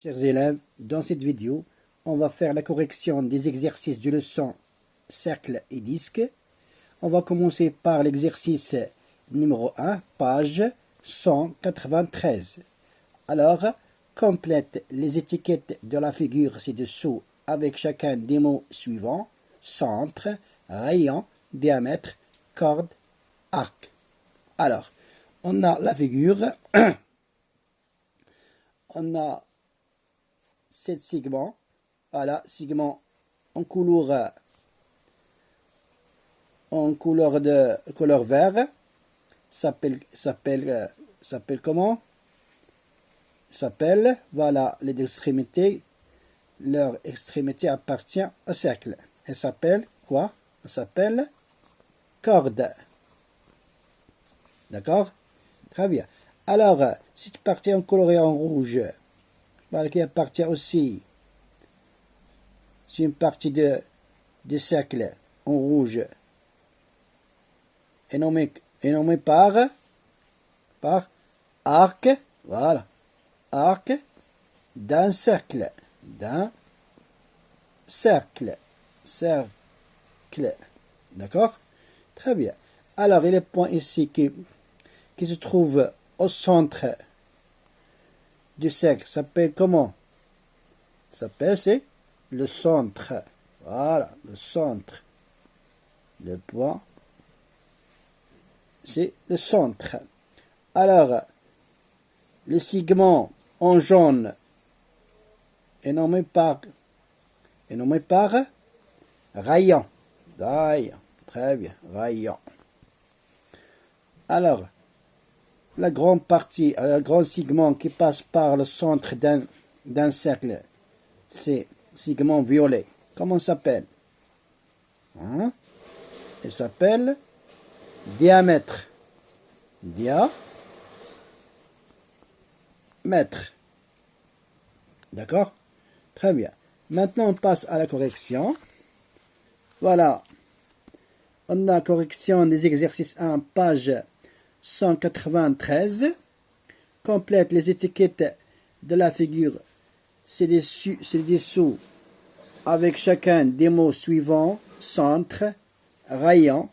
Chers élèves, dans cette vidéo, on va faire la correction des exercices de leçon cercle et disque. On va commencer par l'exercice numéro 1, page 193. Alors, complète les étiquettes de la figure ci-dessous avec chacun des mots suivants: centre, rayon, diamètre, corde, arc. Alors, on a la figure, on a 7 segments, voilà, segments en couleur vert, s'appelle comment? S'appelle, voilà, les extrémités, leur extrémité appartient au cercle. Elle s'appelle quoi? Elle s'appelle corde. D'accord? Très bien. Alors, cette partie en coloré en rouge, voilà, qui appartient aussi, c'est une partie de cercle en rouge, est nommée par arc, voilà, arc d'un cercle, cercle, d'accord? Très bien. Alors, il y a le point ici qui se trouve au centre du cercle, s'appelle comment? C'est le centre. Voilà, le centre. Le point, c'est le centre. Alors, le segment en jaune est nommé par rayon. Rayon. Très bien, rayon. Alors, la grande partie, le grand segment qui passe par le centre d'un cercle, c'est segment violet. Comment ça s'appelle? Il s'appelle diamètre. Diamètre. D'accord? Très bien. Maintenant, on passe à la correction. Voilà. On a correction des exercices 1, page 193. Complète les étiquettes de la figure ci-dessous avec chacun des mots suivants: centre, rayon,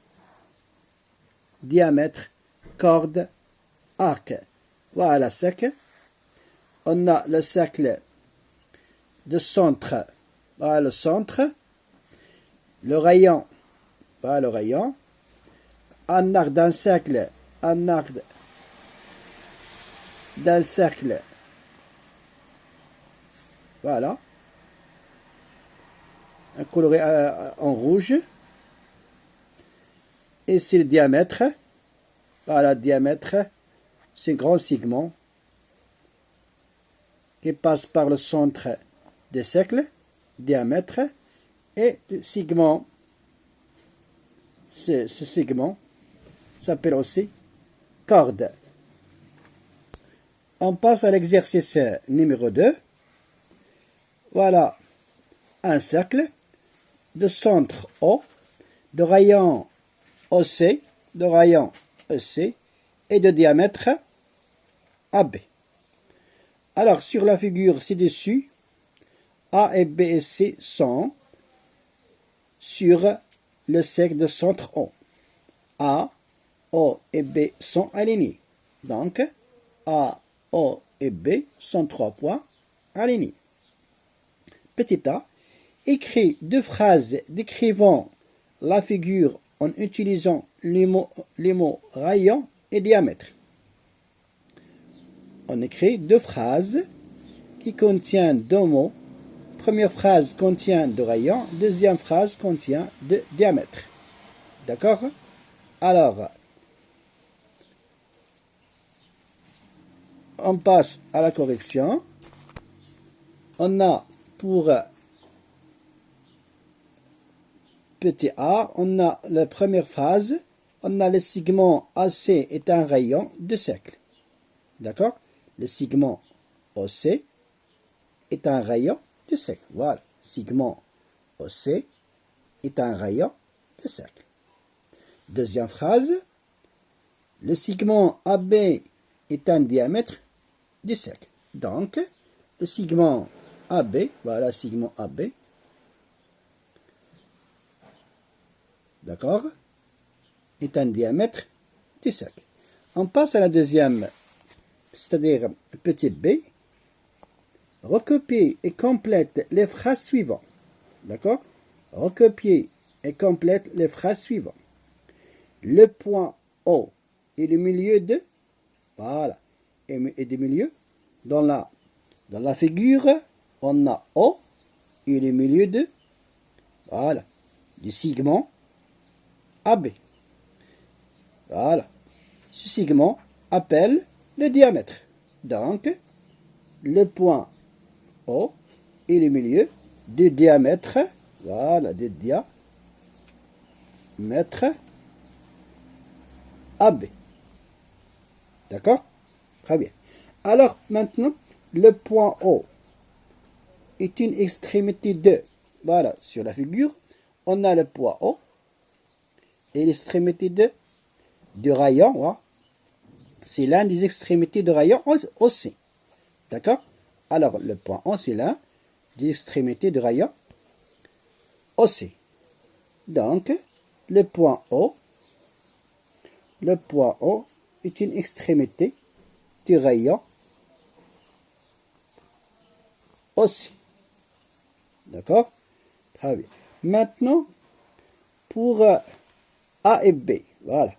diamètre, corde, arc. Voilà, cercle. On a le cercle de centre. Voilà le centre. Le rayon. Voilà le rayon. Un arc d'un cercle. Un arc d'un cercle. Voilà. Un coloré en rouge. Et c'est le diamètre. Voilà, le diamètre. C'est un grand segment qui passe par le centre des cercles, diamètre, et le segment. Ce segment s'appelle aussi corde. On passe à l'exercice numéro 2. Voilà un cercle de centre O, de rayon OC, et de diamètre AB. Alors, sur la figure ci-dessus, A et B et C sont sur le cercle de centre O. A, O et B sont alignés. Donc, A, O et B sont 3 points alignés. Petit a, écrit 2 phrases décrivant la figure en utilisant les mots rayon et diamètre. On écrit 2 phrases qui contiennent 2 mots. Première phrase contient de rayon, deuxième phrase contient de diamètre. D'accord? Alors, on passe à la correction. On a pour petit a, on a la première phrase, on a le segment AC est un rayon de cercle. D'accord? Le segment OC est un rayon de cercle. Voilà. Segment OC est un rayon de cercle. Deuxième phrase, le segment AB est un diamètre du cercle. Donc, le segment AB, voilà, segment AB, d'accord, est un diamètre du cercle. On passe à la deuxième, c'est-à-dire petit b. Recopier et complète les phrases suivantes. D'accord? Recopier et complète les phrases suivantes. Le point O est le milieu de, voilà, et du milieu. Dans la figure, on a O et le milieu de, voilà, du segment AB. Voilà. Ce segment appelle le diamètre. Donc, le point O est le milieu du diamètre, voilà, du diamètre AB. D'accord? Très bien. Alors, maintenant, le point O est une extrémité de, voilà, sur la figure, on a le point O et l'extrémité du rayon, voilà. C'est l'un des extrémités de rayon OC. D'accord? Alors, le point O, c'est l'un des extrémités de rayon OC. Donc, le point O est une extrémité du rayon OC. D'accord? Très bien. Maintenant, pour A et B, voilà.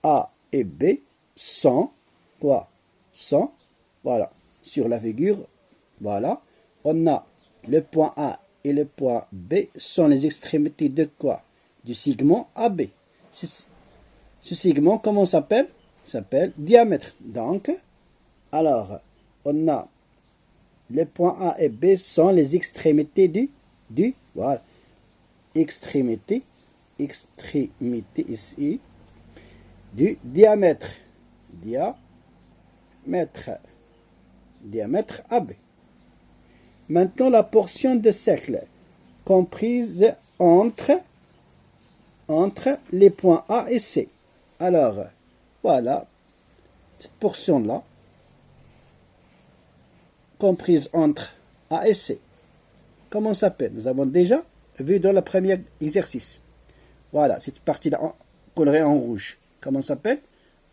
A et B sont, quoi? Sont, voilà, sur la figure, voilà. On a le point A et le point B sont les extrémités de quoi? Du segment AB. Ce segment, comment s'appelle? S'appelle diamètre. Donc, alors, on a les points A et B sont les extrémités du voilà, extrémité ici, du diamètre. Diamètre AB. Maintenant, la portion de cercle comprise entre les points A et C. Alors, voilà, cette portion-là, comprise entre A et C. Comment ça s'appelle? Nous avons déjà vu dans le premier exercice. Voilà, cette partie-là colorée en rouge. Comment ça s'appelle?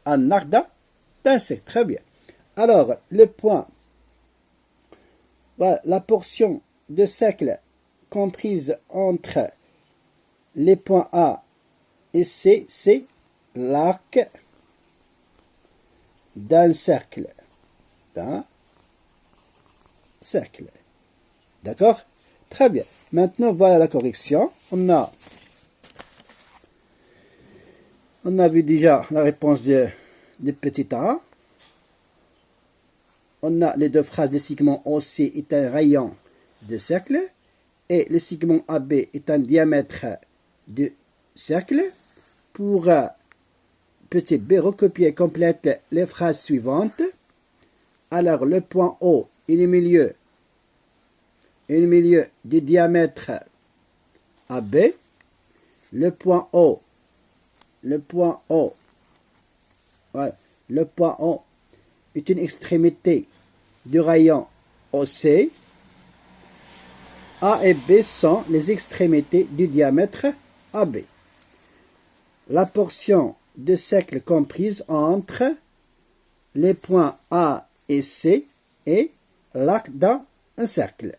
Un arc d'un cercle. Très bien. Alors, le point, voilà, la portion de cercle comprise entre les points A et C, c'est l'arc d'un cercle. D'accord? Très bien. Maintenant, voilà la correction. On a vu déjà la réponse de petit a. On a les deux phrases. Le segment OC est un rayon de cercle et le segment AB est un diamètre de cercle. Pour petit b, recopier et complète les phrases suivantes. Alors, le point O est le milieu du diamètre AB. Le point O, voilà, le point O est une extrémité du rayon OC. A et B sont les extrémités du diamètre AB. La portion de cercle comprise entre les points A et C est l'arc d'un cercle.